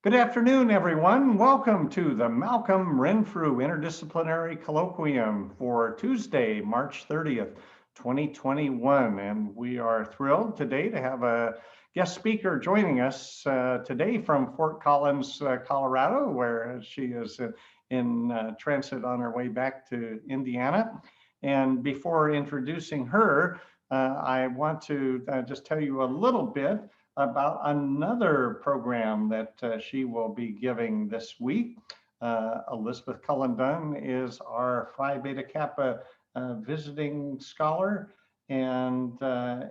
Good afternoon, everyone. Welcome to the Malcolm Renfrew Interdisciplinary Colloquium for Tuesday, March 30th, 2021. And we are thrilled today to have a guest speaker joining us today from Fort Collins, Colorado, where she is in transit on her way back to Indiana. And before introducing her, I want to just tell you a little bit about another program that she will be giving this week. Elizabeth Cullen Dunn is our Phi Beta Kappa visiting scholar. And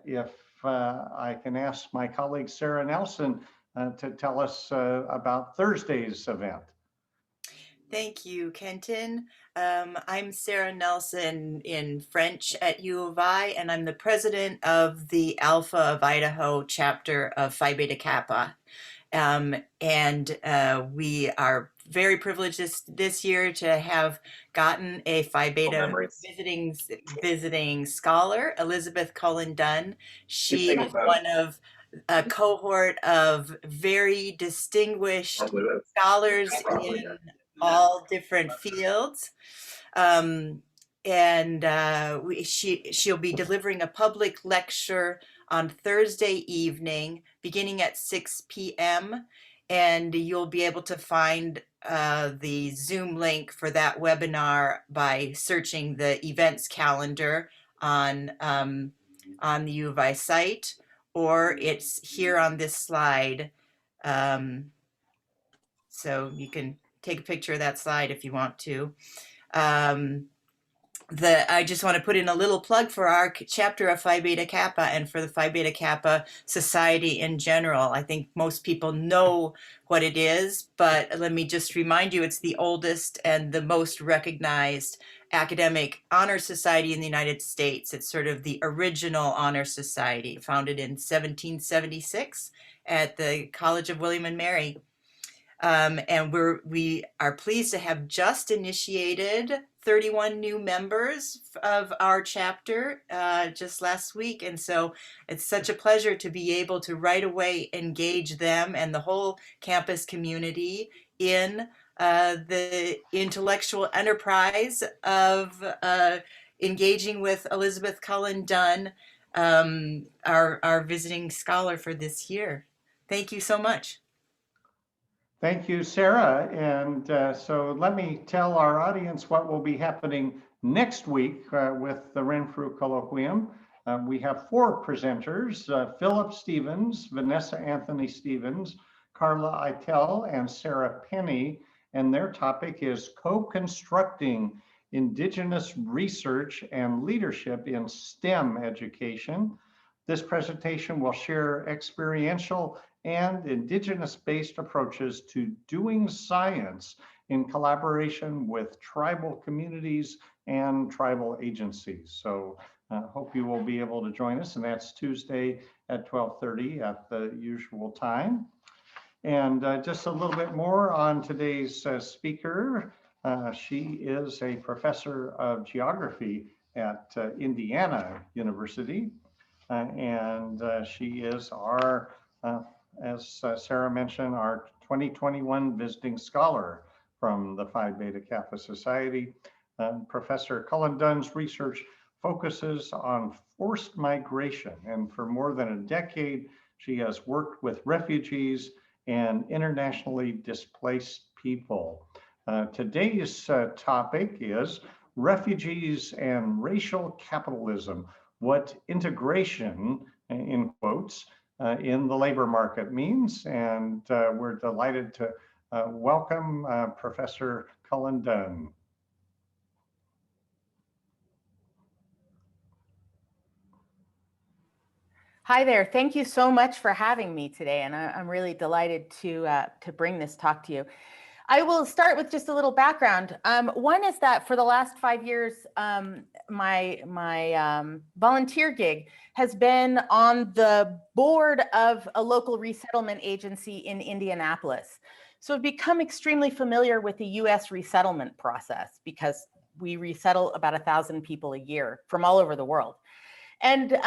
if I can ask my colleague Sarah Nelson to tell us about Thursday's event. Thank you, Kenton. I'm Sarah Nelson in French at U of I, and I'm the president of the Alpha of Idaho chapter of Phi Beta Kappa. We are very privileged this year to have gotten a Phi Beta visiting scholar, Elizabeth Cullen Dunn. She is one of a cohort of very distinguished scholars in all different fields. She'll be delivering a public lecture on Thursday evening, beginning at 6 p.m. And you'll be able to find the Zoom link for that webinar by searching the events calendar on the U of I site, or it's here on this slide. So you can take a picture of that slide if you want to. I just want to put in a little plug for our chapter of Phi Beta Kappa and for the Phi Beta Kappa Society in general. I think most people know what it is, but let me just remind you, it's the oldest and the most recognized academic honor society in the United States. It's sort of the original honor society, founded in 1776 at the College of William and Mary. And we are pleased to have just initiated 31 new members of our chapter just last week. And so it's such a pleasure to be able to right away engage them and the whole campus community in the intellectual enterprise of engaging with Elizabeth Cullen Dunn, our visiting scholar for this year. Thank you so much. Thank you, Sarah. And so let me tell our audience what will be happening next week with the Renfrew Colloquium. We have 4 presenters, Philip Stevens, Vanessa Anthony Stevens, Carla Eitel, and Sarah Penny. And their topic is co-constructing Indigenous research and leadership in STEM education. This presentation will share experiential and Indigenous-based approaches to doing science in collaboration with tribal communities and tribal agencies. So hope you will be able to join us, and that's Tuesday at 12:30 at the usual time. And just a little bit more on today's speaker. She is a professor of geography at Indiana University, and she is our as Sarah mentioned, our 2021 visiting scholar from the Phi Beta Kappa Society. Professor Cullen Dunn's research focuses on forced migration, and for more than a decade, she has worked with refugees and internationally displaced people. Today's topic is refugees and racial capitalism, what integration, in quotes, in the labor market means. And we're delighted to welcome Professor Cullen Dunn. Hi there. Thank you so much for having me today. And I'm really delighted to bring this talk to you. I will start with just a little background. One is that for the last 5 years, my volunteer gig has been on the board of a local resettlement agency in Indianapolis. So I've become extremely familiar with the US resettlement process because we resettle about 1,000 people a year from all over the world. And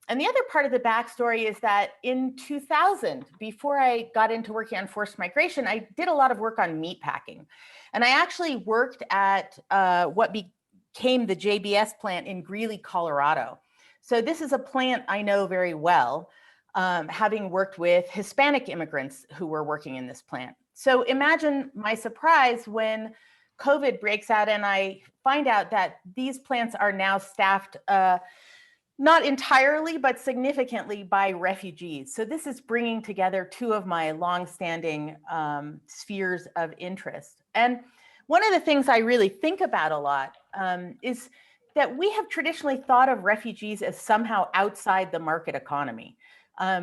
And the other part of the backstory is that in 2000, before I got into working on forced migration, I did a lot of work on meatpacking. And I actually worked at what became the JBS plant in Greeley, Colorado. So this is a plant I know very well, having worked with Hispanic immigrants who were working in this plant. So imagine my surprise when COVID breaks out and I find out that these plants are now staffed not entirely, but significantly by refugees. So this is bringing together two of my longstanding spheres of interest. And one of the things I really think about a lot is that we have traditionally thought of refugees as somehow outside the market economy.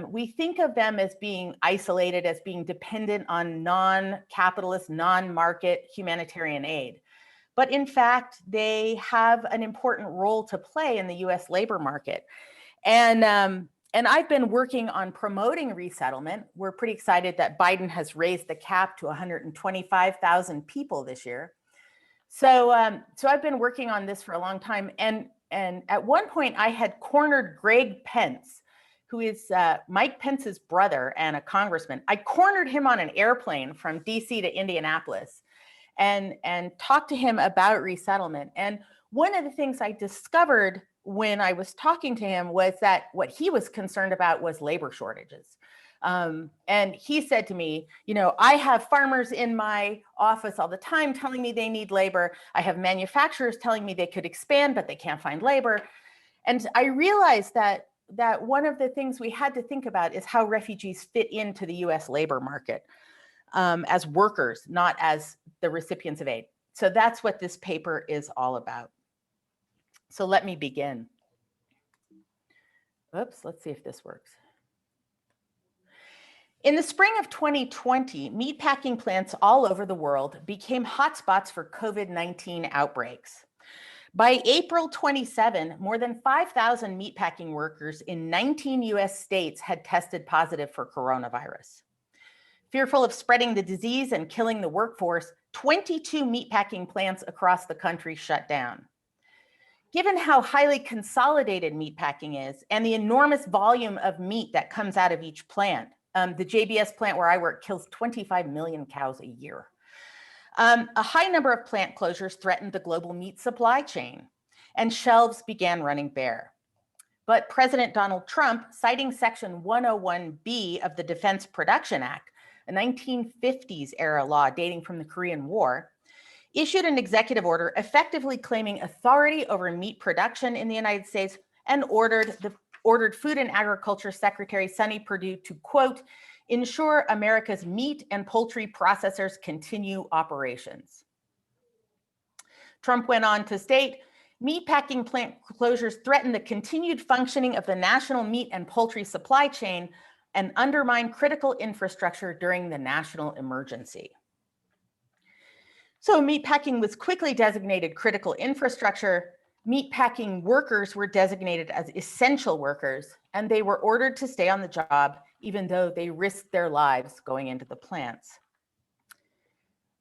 We think of them as being isolated, as being dependent on non-capitalist, non-market humanitarian aid. But in fact, they have an important role to play in the US labor market. And I've been working on promoting resettlement. We're pretty excited that Biden has raised the cap to 125,000 people this year. So I've been working on this for a long time. And at one point I had cornered Greg Pence, who is Mike Pence's brother and a congressman. I cornered him on an airplane from DC to Indianapolis and talked to him about resettlement. And one of the things I discovered when I was talking to him was that what he was concerned about was labor shortages. And he said to me, you know, I have farmers in my office all the time telling me they need labor. I have manufacturers telling me they could expand, but they can't find labor. And I realized that one of the things we had to think about is how refugees fit into the US labor market. As workers, not as the recipients of aid. So that's what this paper is all about. So let me begin. Oops, let's see if this works. In the spring of 2020, meatpacking plants all over the world became hotspots for COVID-19 outbreaks. By April 27, more than 5,000 meatpacking workers in 19 US states had tested positive for coronavirus. Fearful of spreading the disease and killing the workforce, 22 meatpacking plants across the country shut down. Given how highly consolidated meatpacking is and the enormous volume of meat that comes out of each plant, the JBS plant where I work kills 25 million cows a year. A high number of plant closures threatened the global meat supply chain, and shelves began running bare. But President Donald Trump, citing Section 101B of the Defense Production Act, a 1950s era law dating from the Korean War, issued an executive order effectively claiming authority over meat production in the United States and ordered Food and Agriculture Secretary Sonny Perdue to, quote, ensure America's meat and poultry processors continue operations. Trump went on to state, meatpacking plant closures threaten the continued functioning of the national meat and poultry supply chain and undermine critical infrastructure during the national emergency. So meatpacking was quickly designated critical infrastructure. Meatpacking workers were designated as essential workers, and they were ordered to stay on the job, even though they risked their lives going into the plants.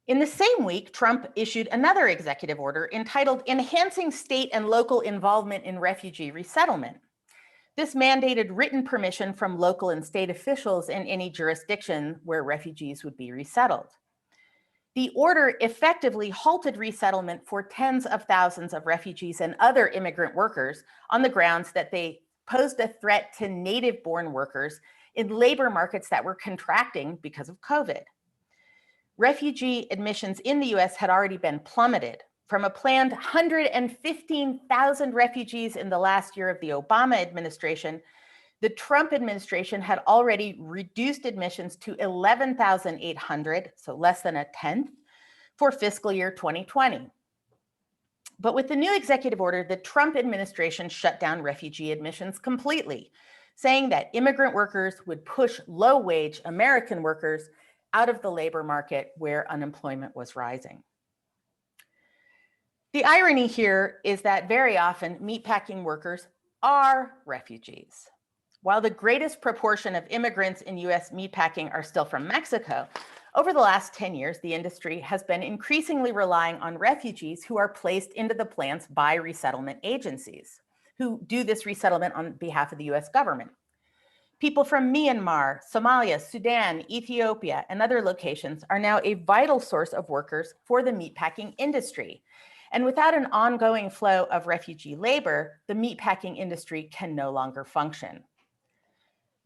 In the same week, Trump issued another executive order entitled Enhancing State and Local Involvement in Refugee Resettlement. This mandated written permission from local and state officials in any jurisdiction where refugees would be resettled. The order effectively halted resettlement for tens of thousands of refugees and other immigrant workers on the grounds that they posed a threat to native-born workers in labor markets that were contracting because of COVID. Refugee admissions in the US had already been plummeted from a planned 115,000 refugees in the last year of the Obama administration. The Trump administration had already reduced admissions to 11,800, so less than a tenth, for fiscal year 2020. But with the new executive order, the Trump administration shut down refugee admissions completely, saying that immigrant workers would push low-wage American workers out of the labor market where unemployment was rising. The irony here is that very often meatpacking workers are refugees. While the greatest proportion of immigrants in US meatpacking are still from Mexico, over the last 10 years, the industry has been increasingly relying on refugees who are placed into the plants by resettlement agencies. who do this resettlement on behalf of the US government. People from Myanmar, Somalia, Sudan, Ethiopia, and other locations are now a vital source of workers for the meatpacking industry. And without an ongoing flow of refugee labor, the meatpacking industry can no longer function.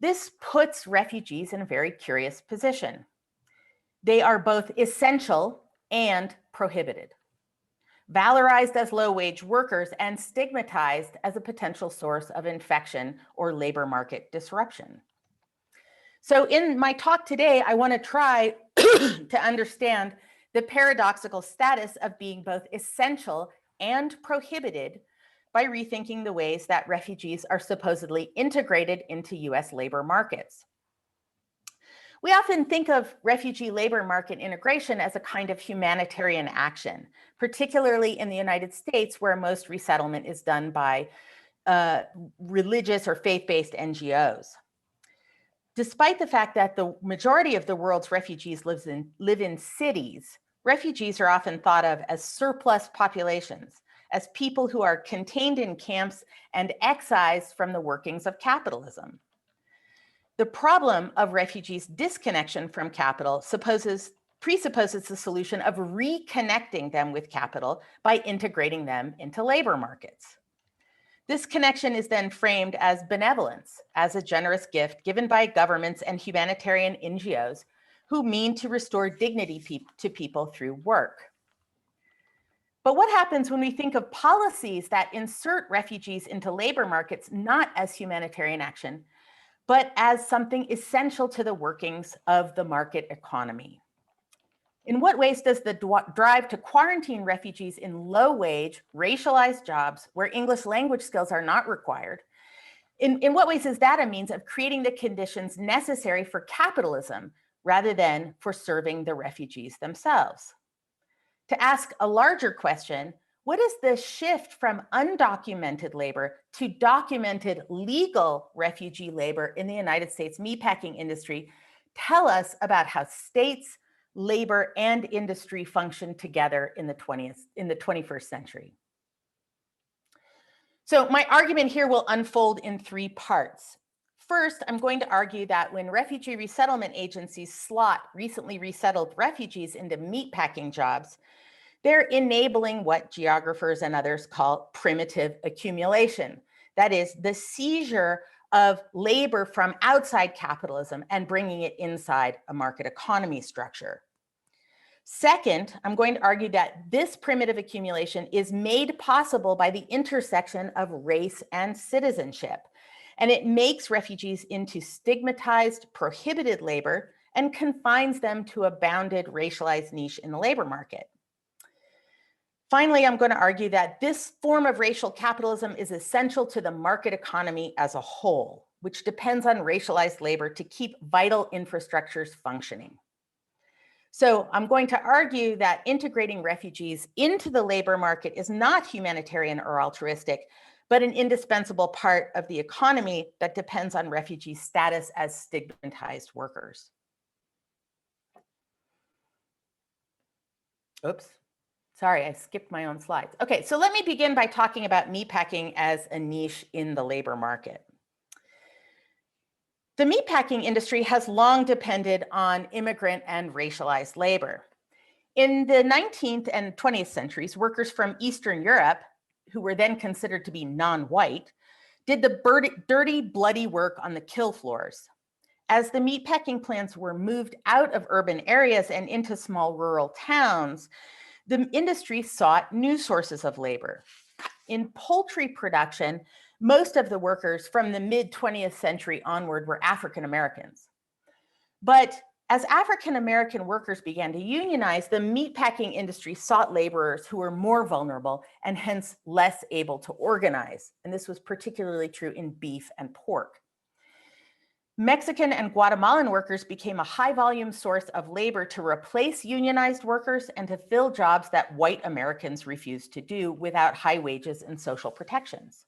This puts refugees in a very curious position. They are both essential and prohibited, valorized as low-wage workers and stigmatized as a potential source of infection or labor market disruption. So in my talk today, I want to try to understand the paradoxical status of being both essential and prohibited by rethinking the ways that refugees are supposedly integrated into US labor markets. We often think of refugee labor market integration as a kind of humanitarian action, particularly in the United States, where most resettlement is done by religious or faith-based NGOs. Despite the fact that the majority of the world's refugees live in cities, refugees are often thought of as surplus populations, as people who are contained in camps and excised from the workings of capitalism. The problem of refugees' disconnection from capital presupposes the solution of reconnecting them with capital by integrating them into labor markets. This connection is then framed as benevolence, as a generous gift given by governments and humanitarian NGOs who mean to restore dignity to people through work. But what happens when we think of policies that insert refugees into labor markets not as humanitarian action, but as something essential to the workings of the market economy? In what ways does the drive to quarantine refugees in low-wage, racialized jobs where English language skills are not required, in what ways is that a means of creating the conditions necessary for capitalism rather than for serving the refugees themselves? To ask a larger question, what does the shift from undocumented labor to documented legal refugee labor in the United States meatpacking industry tell us about how states, labor, and industry function together in the 21st century? So my argument here will unfold in three parts. First, I'm going to argue that when refugee resettlement agencies slot recently resettled refugees into meatpacking jobs, they're enabling what geographers and others call primitive accumulation. That is, the seizure of labor from outside capitalism and bringing it inside a market economy structure. Second, I'm going to argue that this primitive accumulation is made possible by the intersection of race and citizenship, and it makes refugees into stigmatized, prohibited labor and confines them to a bounded, racialized niche in the labor market. Finally, I'm going to argue that this form of racial capitalism is essential to the market economy as a whole, which depends on racialized labor to keep vital infrastructures functioning. So I'm going to argue that integrating refugees into the labor market is not humanitarian or altruistic, but an indispensable part of the economy that depends on refugee status as stigmatized workers. Oops. Sorry, I skipped my own slides. Okay, so let me begin by talking about meatpacking as a niche in the labor market. The meatpacking industry has long depended on immigrant and racialized labor. In the 19th and 20th centuries, workers from Eastern Europe, who were then considered to be non-white, did the dirty, bloody work on the kill floors. As the meatpacking plants were moved out of urban areas and into small rural towns, the industry sought new sources of labor. In poultry production, most of the workers from the mid-20th century onward were African Americans. But as African American workers began to unionize, the meatpacking industry sought laborers who were more vulnerable and hence less able to organize. And this was particularly true in beef and pork. Mexican and Guatemalan workers became a high volume source of labor to replace unionized workers and to fill jobs that white Americans refused to do without high wages and social protections.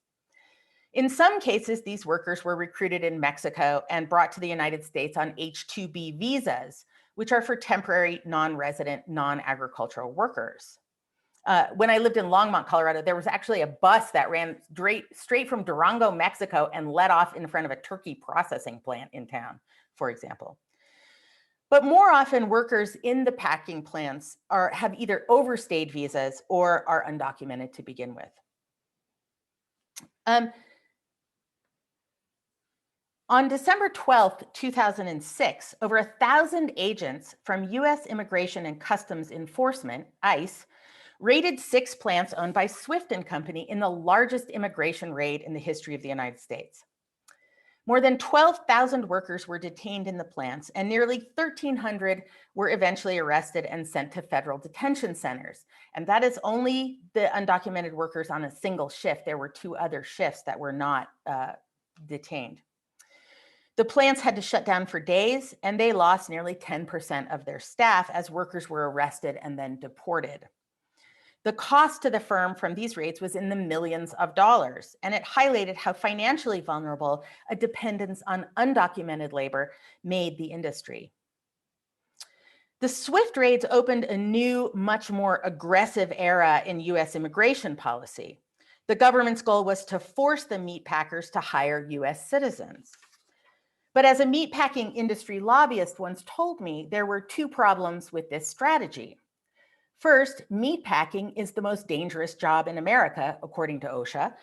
In some cases, these workers were recruited in Mexico and brought to the United States on H-2B visas, which are for temporary, non-resident, non-agricultural workers. When I lived in Longmont, Colorado, there was actually a bus that ran straight from Durango, Mexico, and let off in front of a turkey processing plant in town, for example. But more often, workers in the packing plants have either overstayed visas or are undocumented to begin with. On December 12th, 2006, over 1,000 agents from U.S. Immigration and Customs Enforcement, ICE, raided 6 plants owned by Swift & Company in the largest immigration raid in the history of the United States. More than 12,000 workers were detained in the plants, and nearly 1,300 were eventually arrested and sent to federal detention centers. And that is only the undocumented workers on a single shift. There were 2 other shifts that were not detained. The plants had to shut down for days, and they lost nearly 10% of their staff as workers were arrested and then deported. The cost to the firm from these raids was in the millions of dollars, and it highlighted how financially vulnerable a dependence on undocumented labor made the industry. The Swift raids opened a new, much more aggressive era in US immigration policy. The government's goal was to force the meatpackers to hire US citizens. But as a meatpacking industry lobbyist once told me, there were 2 problems with this strategy. First, meatpacking is the most dangerous job in America, according to OSHA,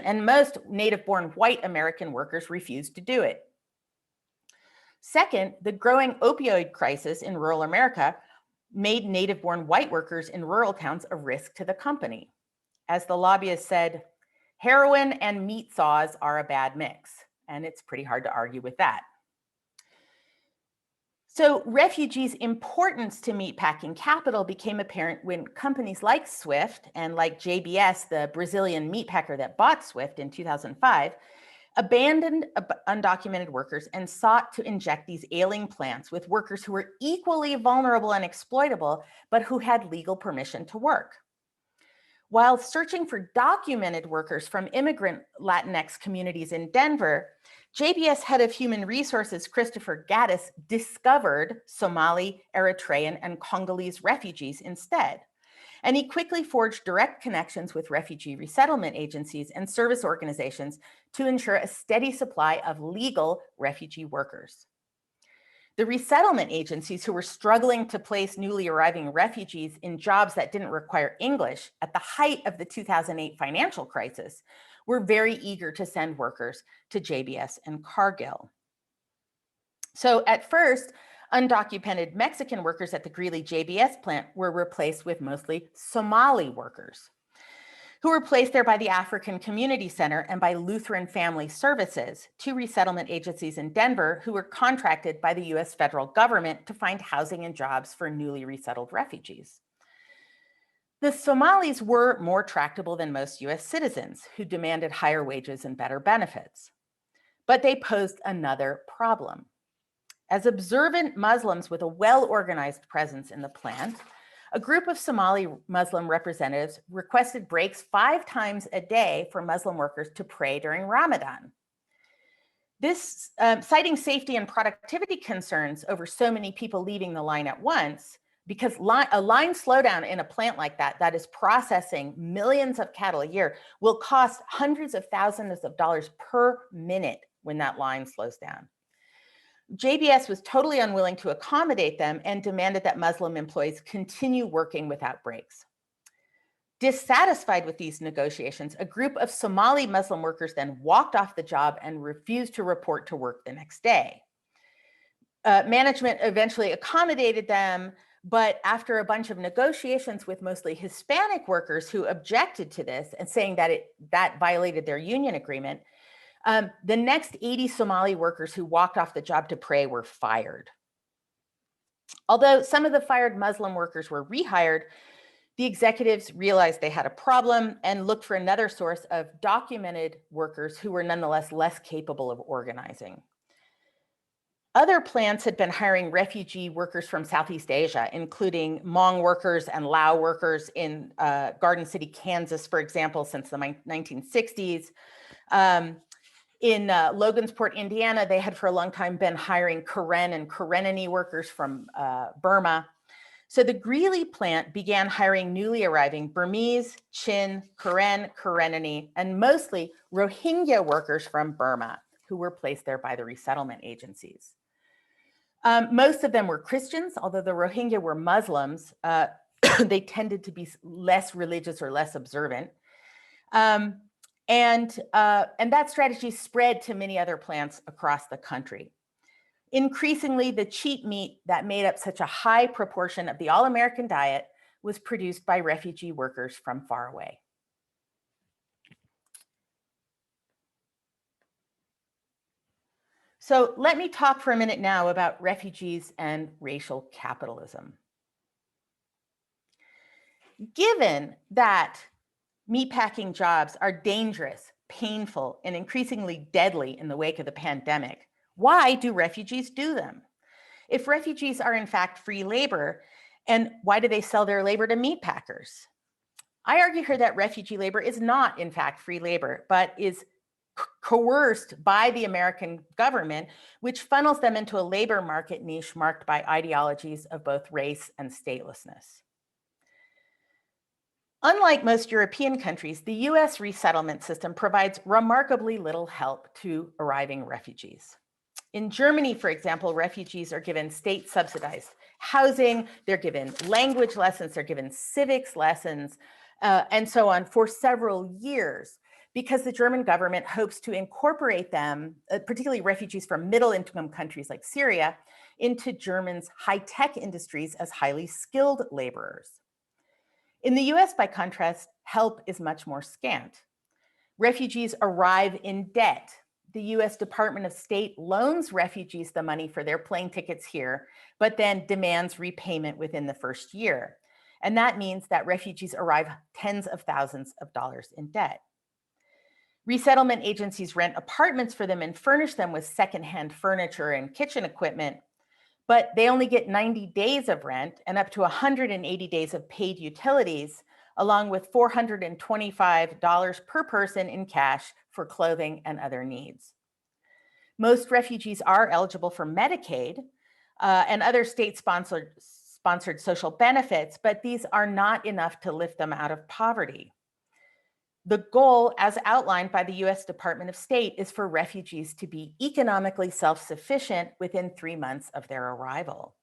and most native-born white American workers refuse to do it. Second, the growing opioid crisis in rural America made native-born white workers in rural towns a risk to the company. As the lobbyist said, heroin and meat saws are a bad mix. And it's pretty hard to argue with that. So refugees' importance to meatpacking capital became apparent when companies like Swift and like JBS, the Brazilian meatpacker that bought Swift in 2005, abandoned undocumented workers and sought to inject these ailing plants with workers who were equally vulnerable and exploitable, but who had legal permission to work. While searching for documented workers from immigrant Latinx communities in Denver, JBS head of human resources, Christopher Gaddis, discovered Somali, Eritrean, and Congolese refugees instead. And he quickly forged direct connections with refugee resettlement agencies and service organizations to ensure a steady supply of legal refugee workers. The resettlement agencies, who were struggling to place newly arriving refugees in jobs that didn't require English at the height of the 2008 financial crisis, were very eager to send workers to JBS and Cargill. So at first, undocumented Mexican workers at the Greeley JBS plant were replaced with mostly Somali workers, who were placed there by the African Community Center and by Lutheran Family Services, 2 resettlement agencies in Denver who were contracted by the US federal government to find housing and jobs for newly resettled refugees. The Somalis were more tractable than most US citizens, who demanded higher wages and better benefits. But they posed another problem. As observant Muslims with a well-organized presence in the plant, a group of Somali Muslim representatives requested breaks 5 times a day for Muslim workers to pray during Ramadan. This, citing safety and productivity concerns over so many people leaving the line at once, because a line slowdown in a plant like that is processing millions of cattle a year, will cost hundreds of thousands of dollars per minute when that line slows down. JBS was totally unwilling to accommodate them and demanded that Muslim employees continue working without breaks. Dissatisfied with these negotiations, a group of Somali Muslim workers then walked off the job and refused to report to work the next day. Management eventually accommodated them, but after a bunch of negotiations with mostly Hispanic workers who objected to this and saying that that violated their union agreement, the next 80 Somali workers who walked off the job to pray were fired. Although some of the fired Muslim workers were rehired, the executives realized they had a problem and looked for another source of documented workers who were nonetheless less capable of organizing. Other plants had been hiring refugee workers from Southeast Asia, including Hmong workers and Lao workers in Garden City, Kansas, for example, since the 1960s. In Logansport, Indiana, they had for a long time been hiring Karen and Karenini workers from Burma. So the Greeley plant began hiring newly arriving Burmese, Chin, Karen, Karenni, and mostly Rohingya workers from Burma who were placed there by the resettlement agencies. Most of them were Christians, although the Rohingya were Muslims. They tended to be less religious or less observant. And that strategy spread to many other plants across the country. Increasingly, the cheap meat that made up such a high proportion of the all-American diet was produced by refugee workers from far away. So let me talk for a minute now about refugees and racial capitalism. Given that meatpacking jobs are dangerous, painful, and increasingly deadly in the wake of the pandemic, why do refugees do them? If refugees are in fact free labor, and why do they sell their labor to meatpackers? I argue here that refugee labor is not in fact free labor, but is coerced by the American government, which funnels them into a labor market niche marked by ideologies of both race and statelessness. Unlike most European countries, the US resettlement system provides remarkably little help to arriving refugees. In Germany, for example, refugees are given state-subsidized housing, they're given language lessons, they're given civics lessons, and so on for several years, because the German government hopes to incorporate them, particularly refugees from middle-income countries like Syria, into Germany's high-tech industries as highly skilled laborers. In the US, by contrast, help is much more scant. Refugees arrive in debt. The US Department of State loans refugees the money for their plane tickets here, but then demands repayment within the first year. And that means that refugees arrive tens of thousands of dollars in debt. Resettlement agencies rent apartments for them and furnish them with secondhand furniture and kitchen equipment, but they only get 90 days of rent and up to 180 days of paid utilities, along with $425 per person in cash for clothing and other needs. Most refugees are eligible for Medicaid and other state-sponsored social benefits, but these are not enough to lift them out of poverty. The goal, as outlined by the US Department of State, is for refugees to be economically self-sufficient within 3 months of their arrival.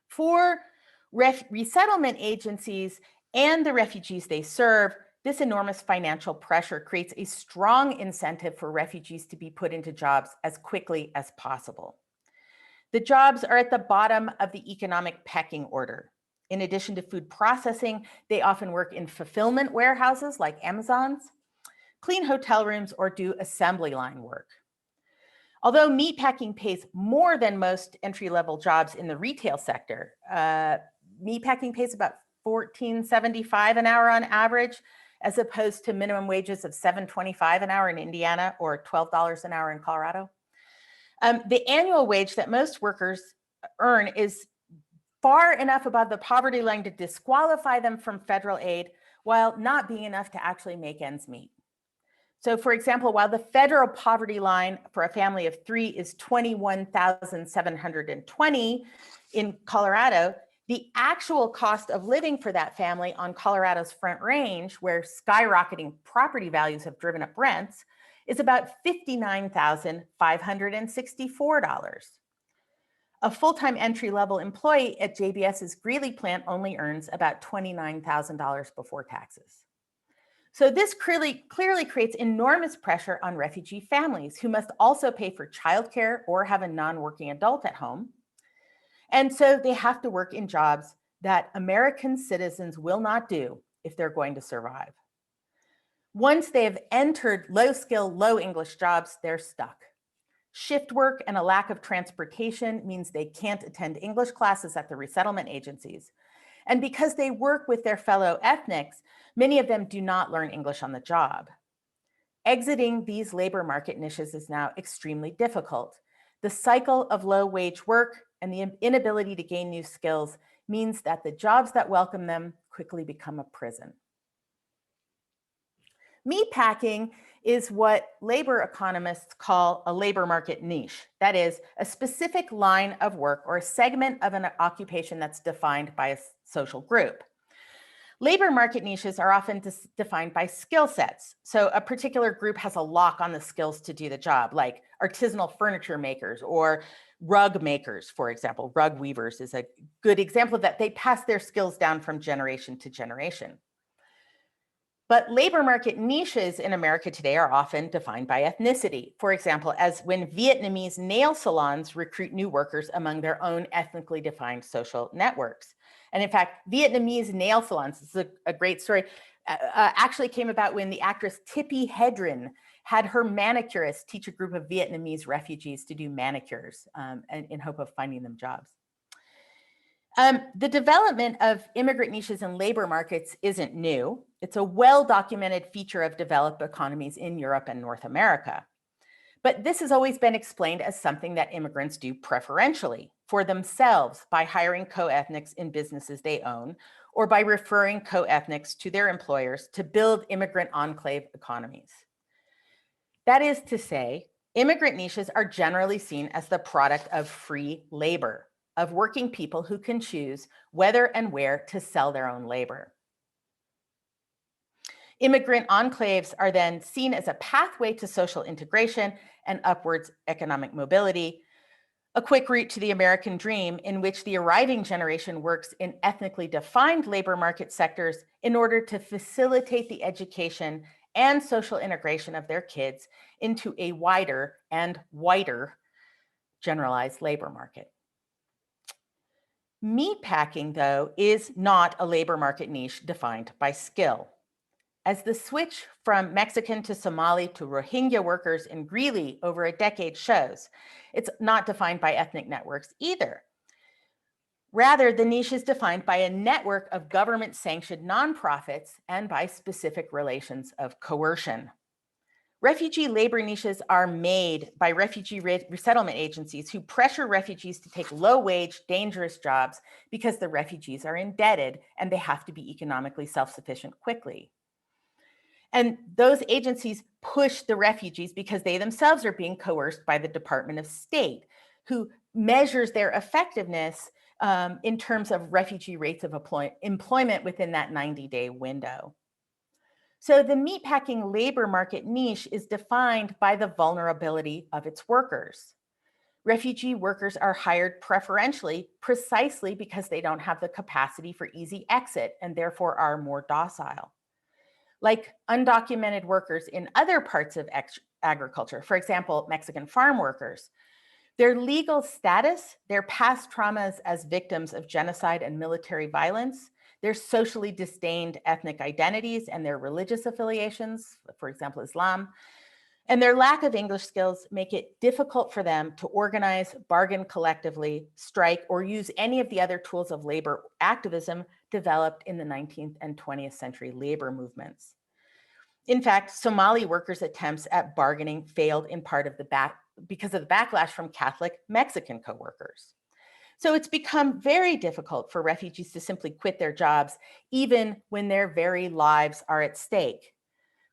For resettlement agencies and the refugees they serve, this enormous financial pressure creates a strong incentive for refugees to be put into jobs as quickly as possible. The jobs are at the bottom of the economic pecking order. In addition to food processing, they often work in fulfillment warehouses like Amazon's, clean hotel rooms, or do assembly line work. Although meatpacking pays more than most entry-level jobs in the retail sector, meatpacking pays about $14.75 an hour on average, as opposed to minimum wages of $7.25 an hour in Indiana or $12 an hour in Colorado. The annual wage that most workers earn is far enough above the poverty line to disqualify them from federal aid, while not being enough to actually make ends meet. So for example, while the federal poverty line for a family of 3 is $21,720 in Colorado, the actual cost of living for that family on Colorado's Front Range, where skyrocketing property values have driven up rents, is about $59,564. A full-time entry-level employee at JBS's Greeley plant only earns about $29,000 before taxes. So this clearly creates enormous pressure on refugee families who must also pay for childcare or have a non-working adult at home. And so they have to work in jobs that American citizens will not do if they're going to survive. Once they have entered low-skill, low-English jobs, they're stuck. Shift work and a lack of transportation means they can't attend English classes at the resettlement agencies. And because they work with their fellow ethnics, many of them do not learn English on the job. Exiting these labor market niches is now extremely difficult. The cycle of low-wage work and the inability to gain new skills means that the jobs that welcome them quickly become a prison. Meatpacking is what labor economists call a labor market niche. That is, a specific line of work or a segment of an occupation that's defined by a social group. Labor market niches are often defined by skill sets. So a particular group has a lock on the skills to do the job, like artisanal furniture makers or rug makers, for example. Rug weavers is a good example of that. They pass their skills down from generation to generation. But labor market niches in America today are often defined by ethnicity. For example, as when Vietnamese nail salons recruit new workers among their own ethnically defined social networks. And in fact, Vietnamese nail salons, this is a great story, actually came about when the actress Tippi Hedren had her manicurist teach a group of Vietnamese refugees to do manicures in hope of finding them jobs. The development of immigrant niches in labor markets isn't new. It's a well-documented feature of developed economies in Europe and North America. But this has always been explained as something that immigrants do preferentially for themselves by hiring co-ethnics in businesses they own, or by referring co-ethnics to their employers to build immigrant enclave economies. That is to say, immigrant niches are generally seen as the product of free labor, of working people who can choose whether and where to sell their own labor. Immigrant enclaves are then seen as a pathway to social integration and upwards economic mobility, a quick route to the American dream in which the arriving generation works in ethnically defined labor market sectors in order to facilitate the education and social integration of their kids into a wider and whiter generalized labor market. Meatpacking, though, is not a labor market niche defined by skill. As the switch from Mexican to Somali to Rohingya workers in Greeley over a decade shows, it's not defined by ethnic networks either. Rather, the niche is defined by a network of government-sanctioned nonprofits and by specific relations of coercion. Refugee labor niches are made by refugee resettlement agencies who pressure refugees to take low-wage, dangerous jobs because the refugees are indebted and they have to be economically self-sufficient quickly. And those agencies push the refugees because they themselves are being coerced by the Department of State, who measures their effectiveness in terms of refugee rates of employment within that 90-day window. So the meatpacking labor market niche is defined by the vulnerability of its workers. Refugee workers are hired preferentially precisely because they don't have the capacity for easy exit and therefore are more docile. Like undocumented workers in other parts of agriculture, for example, Mexican farm workers, their legal status, their past traumas as victims of genocide and military violence, their socially disdained ethnic identities and their religious affiliations, for example, Islam, and their lack of English skills make it difficult for them to organize, bargain collectively, strike, or use any of the other tools of labor activism developed in the 19th and 20th century labor movements. In fact, Somali workers' attempts at bargaining failed in part because of the backlash from Catholic Mexican co-workers. So it's become very difficult for refugees to simply quit their jobs, even when their very lives are at stake.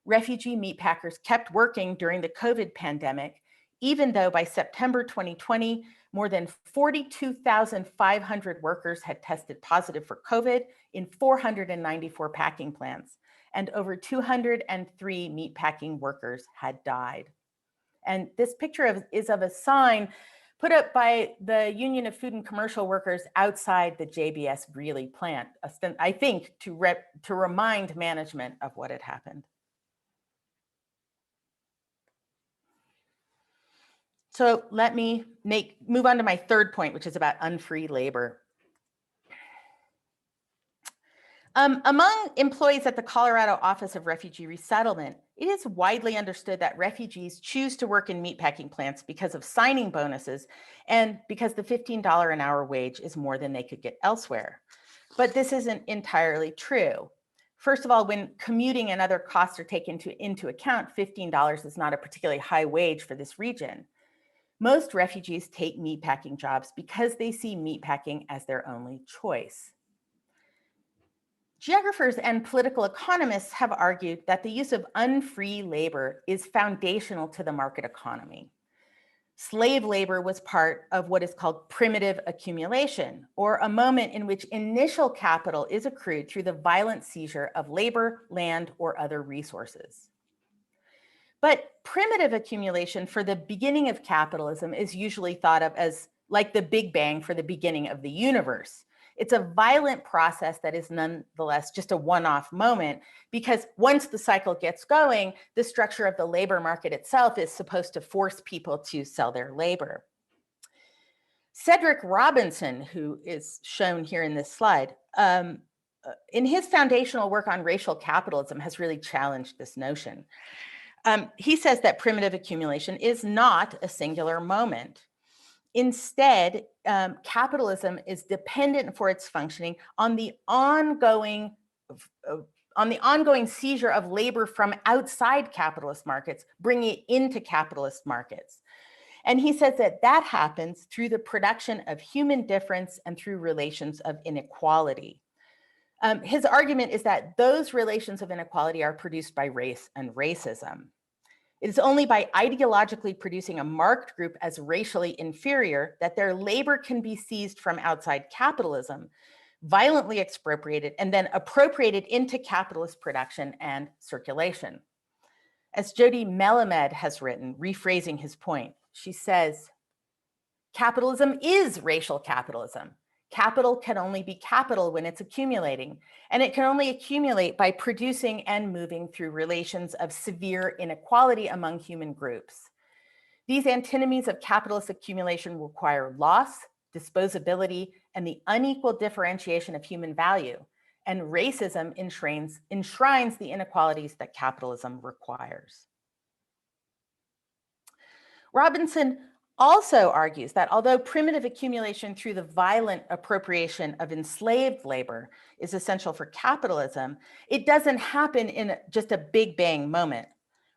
Refugee meatpackers kept working during the COVID pandemic, even though by September 2020, more than 42,500 workers had tested positive for COVID in 494 packing plants, and over 203 meatpacking workers had died. And this picture is of a sign put up by the Union of Food and Commercial Workers outside the JBS Greeley plant, I think to remind management of what had happened. So let me move on to my third point, which is about unfree labor. Among employees at the Colorado Office of Refugee Resettlement, it is widely understood that refugees choose to work in meatpacking plants because of signing bonuses and because the $15 an hour wage is more than they could get elsewhere. But this isn't entirely true. First of all, when commuting and other costs are taken into account, $15 is not a particularly high wage for this region. Most refugees take meatpacking jobs because they see meatpacking as their only choice. Geographers and political economists have argued that the use of unfree labor is foundational to the market economy. Slave labor was part of what is called primitive accumulation, or a moment in which initial capital is accrued through the violent seizure of labor, land, or other resources. But primitive accumulation for the beginning of capitalism is usually thought of as like the Big Bang for the beginning of the universe. It's a violent process that is nonetheless just a one-off moment, because once the cycle gets going, the structure of the labor market itself is supposed to force people to sell their labor. Cedric Robinson, who is shown here in this slide, in his foundational work on racial capitalism, has really challenged this notion. He says that primitive accumulation is not a singular moment. Instead, capitalism is dependent for its functioning on the ongoing seizure of labor from outside capitalist markets, bringing it into capitalist markets. And he says that that happens through the production of human difference and through relations of inequality. His argument is that those relations of inequality are produced by race and racism. It is only by ideologically producing a marked group as racially inferior that their labor can be seized from outside capitalism, violently expropriated, and then appropriated into capitalist production and circulation. As Jody Melamed has written, rephrasing his point, she says, capitalism is racial capitalism. Capital can only be capital when it's accumulating, and it can only accumulate by producing and moving through relations of severe inequality among human groups. These antinomies of capitalist accumulation require loss, disposability, and the unequal differentiation of human value, and racism enshrines the inequalities that capitalism requires. Robinson also argues that although primitive accumulation through the violent appropriation of enslaved labor is essential for capitalism, it doesn't happen in just a Big Bang moment.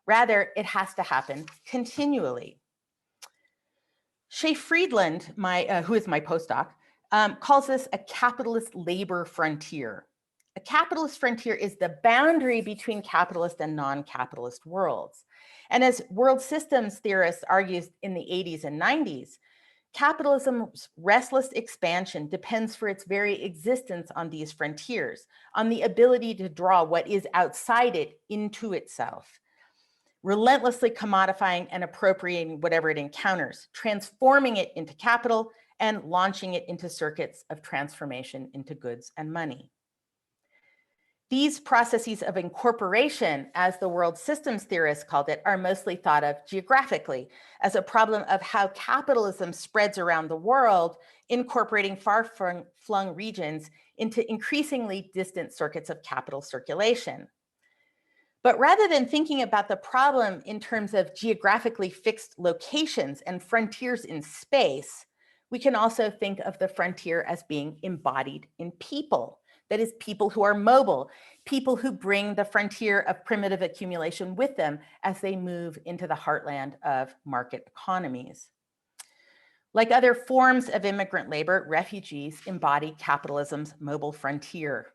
Rather, it has to happen continually. Shay Friedland, who is my postdoc, calls this a capitalist labor frontier. A capitalist frontier is the boundary between capitalist and non-capitalist worlds. And as world systems theorists argued in the 80s and 90s, capitalism's restless expansion depends for its very existence on these frontiers, on the ability to draw what is outside it into itself, relentlessly commodifying and appropriating whatever it encounters, transforming it into capital and launching it into circuits of transformation into goods and money. These processes of incorporation, as the world systems theorists called it, are mostly thought of geographically as a problem of how capitalism spreads around the world, incorporating far-flung regions into increasingly distant circuits of capital circulation. But rather than thinking about the problem in terms of geographically fixed locations and frontiers in space, we can also think of the frontier as being embodied in people. That is, people who are mobile, people who bring the frontier of primitive accumulation with them as they move into the heartland of market economies. Like other forms of immigrant labor, refugees embody capitalism's mobile frontier.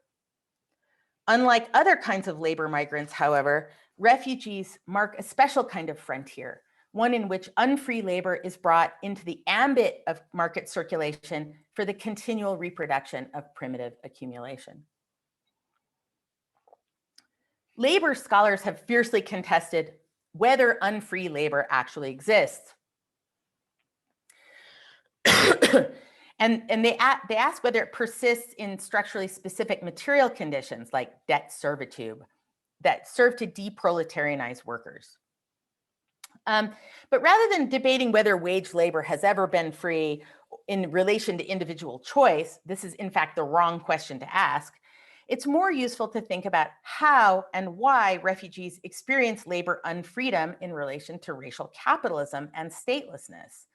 Unlike other kinds of labor migrants, however, refugees mark a special kind of frontier, one in which unfree labor is brought into the ambit of market circulation for the continual reproduction of primitive accumulation. Labor scholars have fiercely contested whether unfree labor actually exists. And they ask whether it persists in structurally specific material conditions like debt servitude that serve to deproletarianize workers. But rather than debating whether wage labor has ever been free in relation to individual choice, this is in fact the wrong question to ask. It's more useful to think about how and why refugees experience labor unfreedom in relation to racial capitalism and statelessness,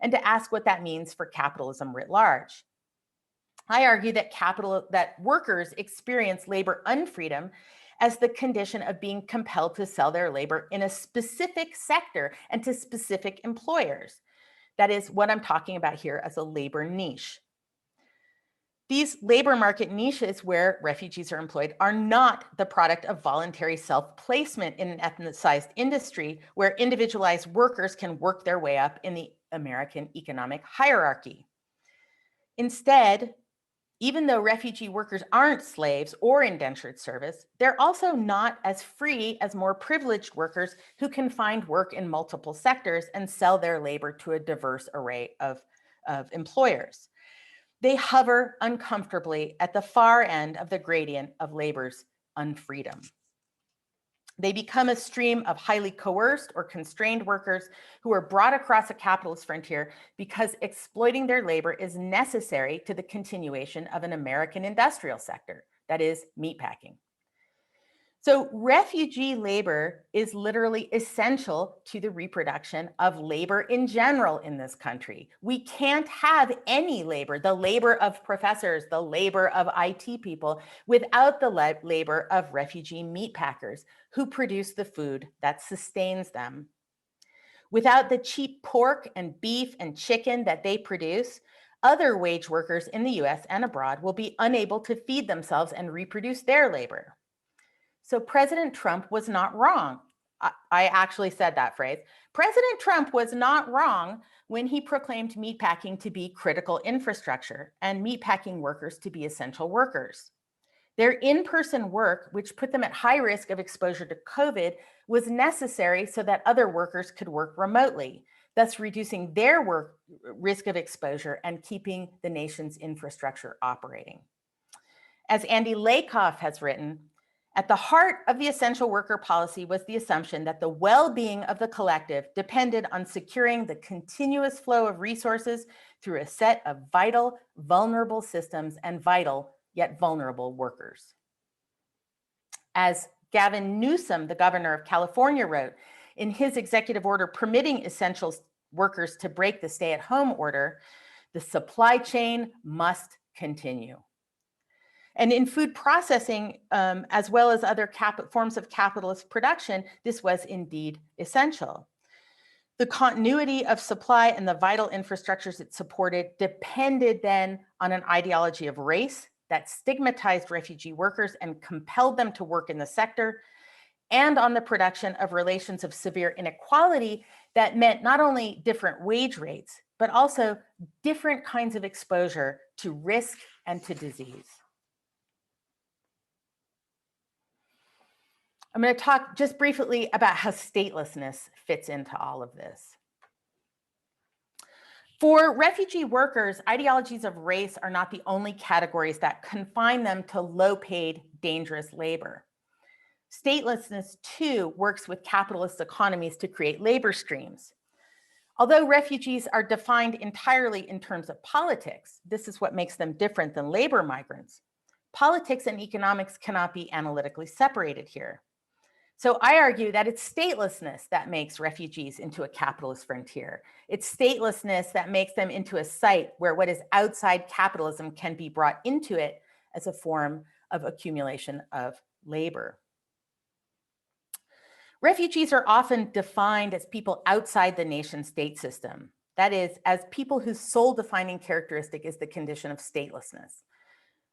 and to ask what that means for capitalism writ large. I argue that workers experience labor unfreedom as the condition of being compelled to sell their labor in a specific sector and to specific employers. That is what I'm talking about here as a labor niche. These labor market niches where refugees are employed are not the product of voluntary self-placement in an ethnicized industry where individualized workers can work their way up in the American economic hierarchy. Instead, even though refugee workers aren't slaves or indentured service, they're also not as free as more privileged workers who can find work in multiple sectors and sell their labor to a diverse array of employers. They hover uncomfortably at the far end of the gradient of labor's unfreedom. They become a stream of highly coerced or constrained workers who are brought across a capitalist frontier because exploiting their labor is necessary to the continuation of an American industrial sector, that is, meatpacking. So refugee labor is literally essential to the reproduction of labor in general in this country. We can't have any labor, the labor of professors, the labor of IT people, without the labor of refugee meatpackers who produce the food that sustains them. Without the cheap pork and beef and chicken that they produce, other wage workers in the US and abroad will be unable to feed themselves and reproduce their labor. So President Trump was not wrong. I actually said that phrase. President Trump was not wrong when he proclaimed meatpacking to be critical infrastructure and meatpacking workers to be essential workers. Their in-person work, which put them at high risk of exposure to COVID, was necessary so that other workers could work remotely, thus reducing their risk of exposure and keeping the nation's infrastructure operating. As Andy Lakoff has written, at the heart of the essential worker policy was the assumption that the well-being of the collective depended on securing the continuous flow of resources through a set of vital, vulnerable systems and vital, yet vulnerable workers. As Gavin Newsom, the governor of California, wrote in his executive order permitting essential workers to break the stay-at-home order, the supply chain must continue. And in food processing, as well as other forms of capitalist production, this was indeed essential. The continuity of supply and the vital infrastructures it supported depended then on an ideology of race that stigmatized refugee workers and compelled them to work in the sector, and on the production of relations of severe inequality that meant not only different wage rates, but also different kinds of exposure to risk and to disease. I'm going to talk just briefly about how statelessness fits into all of this. For refugee workers, ideologies of race are not the only categories that confine them to low-paid, dangerous labor. Statelessness, too, works with capitalist economies to create labor streams. Although refugees are defined entirely in terms of politics, this is what makes them different than labor migrants. Politics and economics cannot be analytically separated here. So I argue that it's statelessness that makes refugees into a capitalist frontier. It's statelessness that makes them into a site where what is outside capitalism can be brought into it as a form of accumulation of labor. Refugees are often defined as people outside the nation state system. That is, as people whose sole defining characteristic is the condition of statelessness.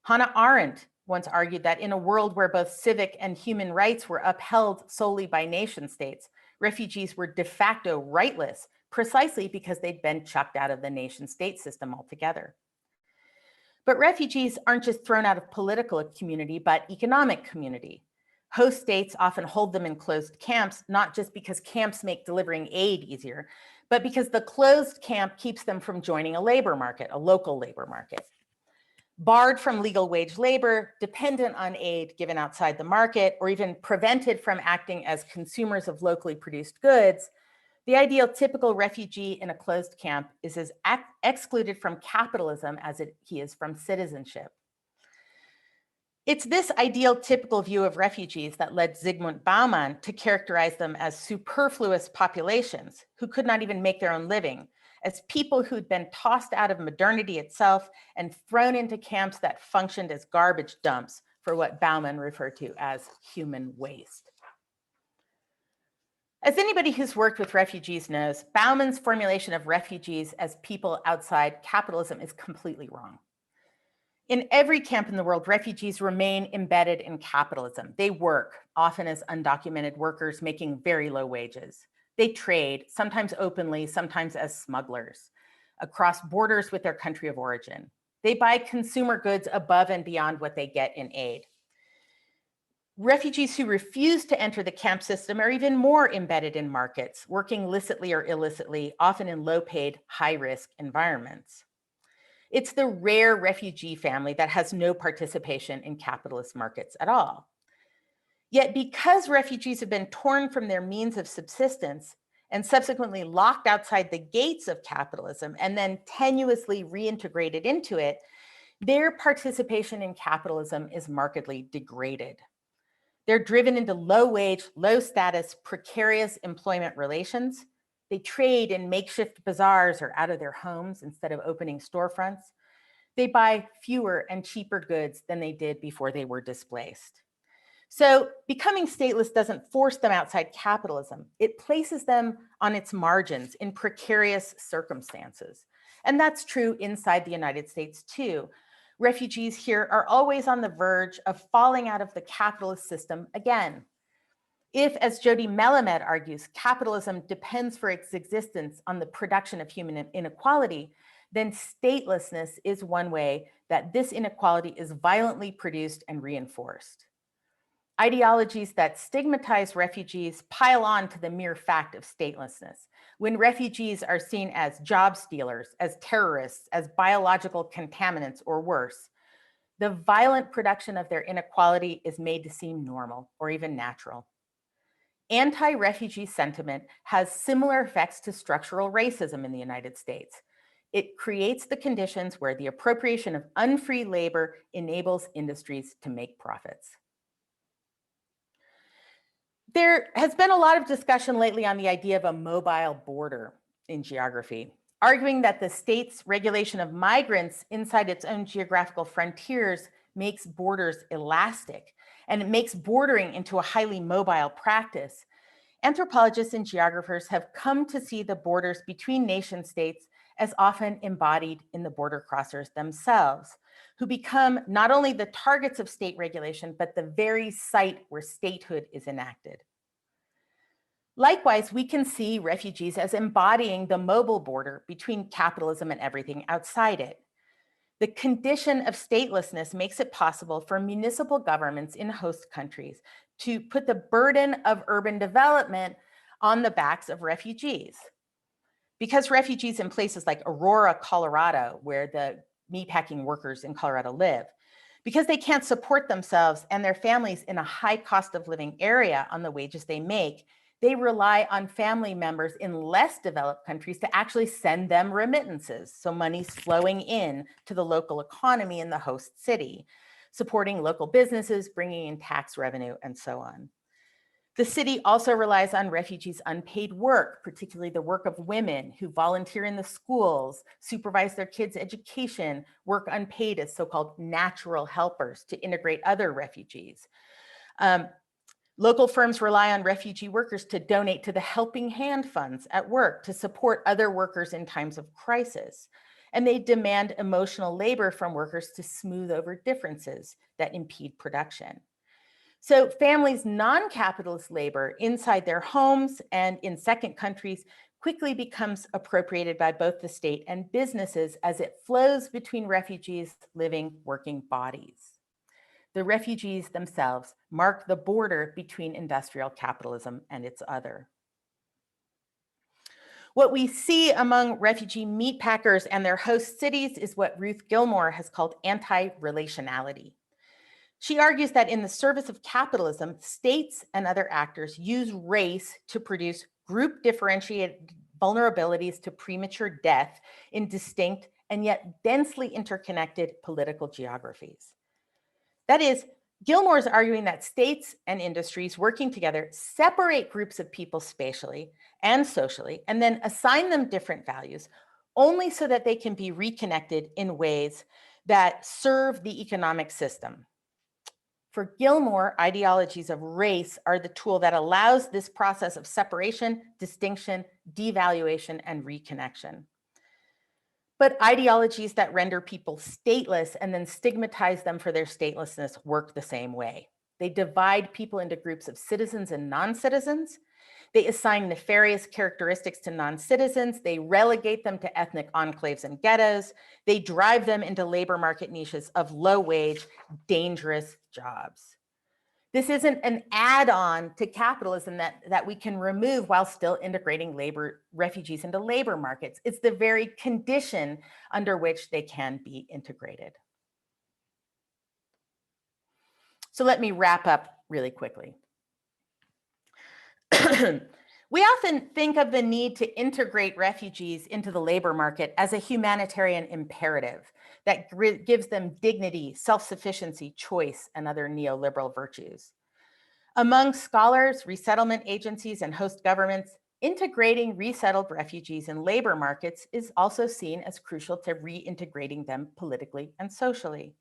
Hannah Arendt once argued that in a world where both civic and human rights were upheld solely by nation states, refugees were de facto rightless precisely because they'd been chucked out of the nation state system altogether. But refugees aren't just thrown out of political community, but economic community. Host states often hold them in closed camps, not just because camps make delivering aid easier, but because the closed camp keeps them from joining a labor market, a local labor market. Barred from legal wage labor, dependent on aid given outside the market, or even prevented from acting as consumers of locally produced goods, the ideal typical refugee in a closed camp is as excluded from capitalism as he is from citizenship. It's this ideal typical view of refugees that led Zygmunt Bauman to characterize them as superfluous populations who could not even make their own living, as people who'd been tossed out of modernity itself and thrown into camps that functioned as garbage dumps for what Bauman referred to as human waste. As anybody who's worked with refugees knows, Bauman's formulation of refugees as people outside capitalism is completely wrong. In every camp in the world, refugees remain embedded in capitalism. They work, often as undocumented workers making very low wages. They trade, sometimes openly, sometimes as smugglers, across borders with their country of origin. They buy consumer goods above and beyond what they get in aid. Refugees who refuse to enter the camp system are even more embedded in markets, working licitly or illicitly, often in low-paid, high-risk environments. It's the rare refugee family that has no participation in capitalist markets at all. Yet because refugees have been torn from their means of subsistence and subsequently locked outside the gates of capitalism and then tenuously reintegrated into it, their participation in capitalism is markedly degraded. They're driven into low-wage, low-status, precarious employment relations. They trade in makeshift bazaars or out of their homes instead of opening storefronts. They buy fewer and cheaper goods than they did before they were displaced. So becoming stateless doesn't force them outside capitalism. It places them on its margins in precarious circumstances. And that's true inside the United States too. Refugees here are always on the verge of falling out of the capitalist system again. If, as Jody Melamed argues, capitalism depends for its existence on the production of human inequality, then statelessness is one way that this inequality is violently produced and reinforced. Ideologies that stigmatize refugees pile on to the mere fact of statelessness. When refugees are seen as job stealers, as terrorists, as biological contaminants, or worse, the violent production of their inequality is made to seem normal or even natural. Anti-refugee sentiment has similar effects to structural racism in the United States. It creates the conditions where the appropriation of unfree labor enables industries to make profits. There has been a lot of discussion lately on the idea of a mobile border in geography, arguing that the state's regulation of migrants inside its own geographical frontiers makes borders elastic, and it makes bordering into a highly mobile practice. Anthropologists and geographers have come to see the borders between nation states as often embodied in the border crossers themselves, who become not only the targets of state regulation, but the very site where statehood is enacted. Likewise, we can see refugees as embodying the mobile border between capitalism and everything outside it. The condition of statelessness makes it possible for municipal governments in host countries to put the burden of urban development on the backs of refugees. Because refugees in places like Aurora, Colorado, where the meatpacking workers in Colorado live, because they can't support themselves and their families in a high cost of living area on the wages they make, they rely on family members in less developed countries to actually send them remittances. So money's flowing in to the local economy in the host city, supporting local businesses, bringing in tax revenue, and so on. The city also relies on refugees' unpaid work, particularly the work of women who volunteer in the schools, supervise their kids' education, work unpaid as so-called natural helpers to integrate other refugees. Local firms rely on refugee workers to donate to the Helping Hand funds at work to support other workers in times of crisis. And they demand emotional labor from workers to smooth over differences that impede production. So families' non-capitalist labor inside their homes and in second countries quickly becomes appropriated by both the state and businesses as it flows between refugees' living, working bodies. The refugees themselves mark the border between industrial capitalism and its other. What we see among refugee meatpackers and their host cities is what Ruth Gilmore has called anti-relationality. She argues that in the service of capitalism, states and other actors use race to produce group differentiated vulnerabilities to premature death in distinct and yet densely interconnected political geographies. That is, Gilmore is arguing that states and industries working together separate groups of people spatially and socially, and then assign them different values, only so that they can be reconnected in ways that serve the economic system. For Gilmore, ideologies of race are the tool that allows this process of separation, distinction, devaluation, and reconnection. But ideologies that render people stateless and then stigmatize them for their statelessness work the same way. They divide people into groups of citizens and non-citizens. They assign nefarious characteristics to non-citizens. They relegate them to ethnic enclaves and ghettos. They drive them into labor market niches of low-wage, dangerous jobs. This isn't an add-on to capitalism that we can remove while still integrating refugees into labor markets. It's the very condition under which they can be integrated. So let me wrap up really quickly. We often think of the need to integrate refugees into the labor market as a humanitarian imperative that gives them dignity, self-sufficiency, choice, and other neoliberal virtues. Among scholars, resettlement agencies, and host governments, integrating resettled refugees in labor markets is also seen as crucial to reintegrating them politically and socially.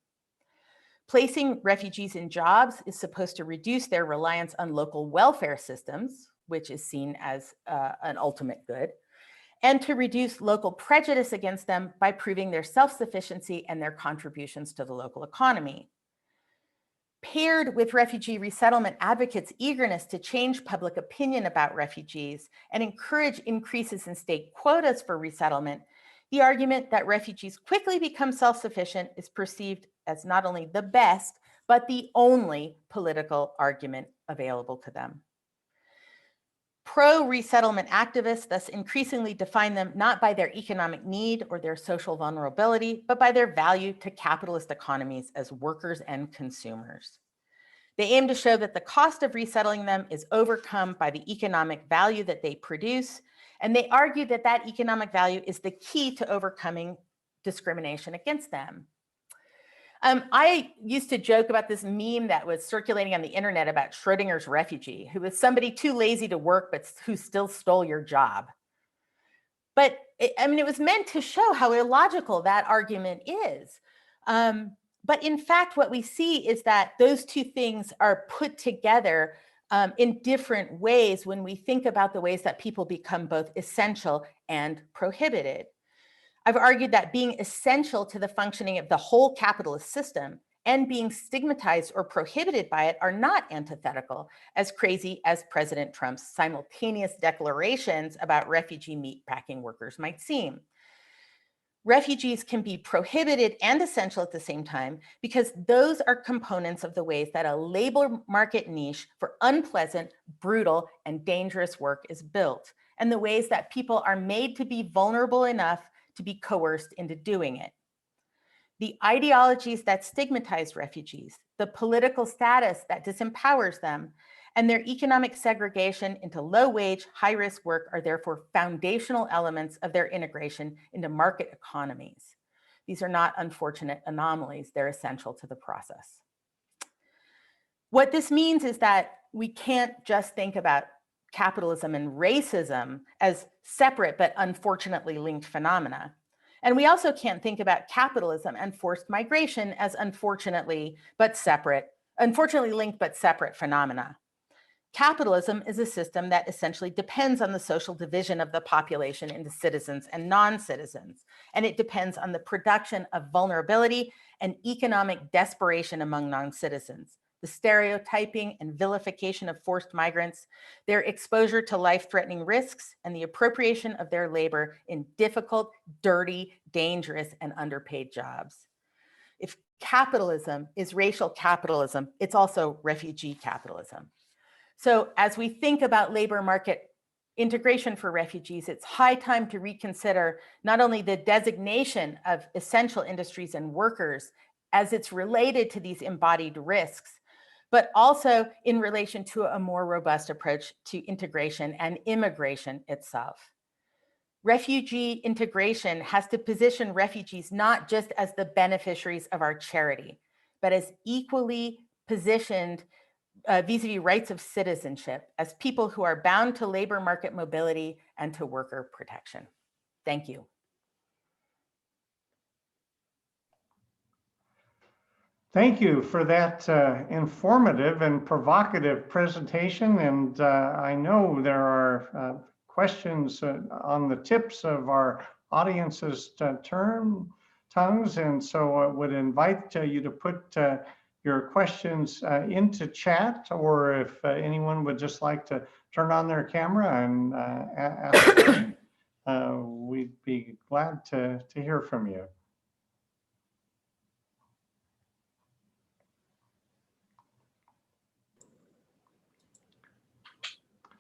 Placing refugees in jobs is supposed to reduce their reliance on local welfare systems, which is seen as an ultimate good, and to reduce local prejudice against them by proving their self-sufficiency and their contributions to the local economy. Paired with refugee resettlement advocates' eagerness to change public opinion about refugees and encourage increases in state quotas for resettlement, the argument that refugees quickly become self-sufficient is perceived as not only the best, but the only political argument available to them. Pro-resettlement activists thus increasingly define them not by their economic need or their social vulnerability, but by their value to capitalist economies as workers and consumers. They aim to show that the cost of resettling them is overcome by the economic value that they produce, and they argue that that economic value is the key to overcoming discrimination against them. I used to joke about this meme that was circulating on the internet about Schrodinger's refugee, who was somebody too lazy to work, but who still stole your job. But it was meant to show how illogical that argument is. But in fact, what we see is that those two things are put together in different ways when we think about the ways that people become both essential and prohibited. I've argued that being essential to the functioning of the whole capitalist system and being stigmatized or prohibited by it are not antithetical, as crazy as President Trump's simultaneous declarations about refugee meatpacking workers might seem. Refugees can be prohibited and essential at the same time because those are components of the ways that a labor market niche for unpleasant, brutal, and dangerous work is built, and the ways that people are made to be vulnerable enough to be coerced into doing it. The ideologies that stigmatize refugees, the political status that disempowers them, and their economic segregation into low-wage, high-risk work are therefore foundational elements of their integration into market economies. These are not unfortunate anomalies, they're essential to the process. What this means is that we can't just think about capitalism and racism as separate but unfortunately linked phenomena. And we also can't think about capitalism and forced migration as unfortunately linked but separate phenomena. Capitalism is a system that essentially depends on the social division of the population into citizens and non-citizens, and it depends on the production of vulnerability and economic desperation among non-citizens, the stereotyping and vilification of forced migrants, their exposure to life-threatening risks, and the appropriation of their labor in difficult, dirty, dangerous, and underpaid jobs. If capitalism is racial capitalism, it's also refugee capitalism. So as we think about labor market integration for refugees, it's high time to reconsider not only the designation of essential industries and workers as it's related to these embodied risks, but also in relation to a more robust approach to integration and immigration itself. Refugee integration has to position refugees not just as the beneficiaries of our charity, but as equally positioned vis-a-vis rights of citizenship as people who are bound to labor market mobility and to worker protection. Thank you. Thank you for that informative and provocative presentation. And I know there are questions on the tips of our audience's tongues, and so I would invite you to put your questions into chat, or if anyone would just like to turn on their camera and ask away, we'd be glad to hear from you.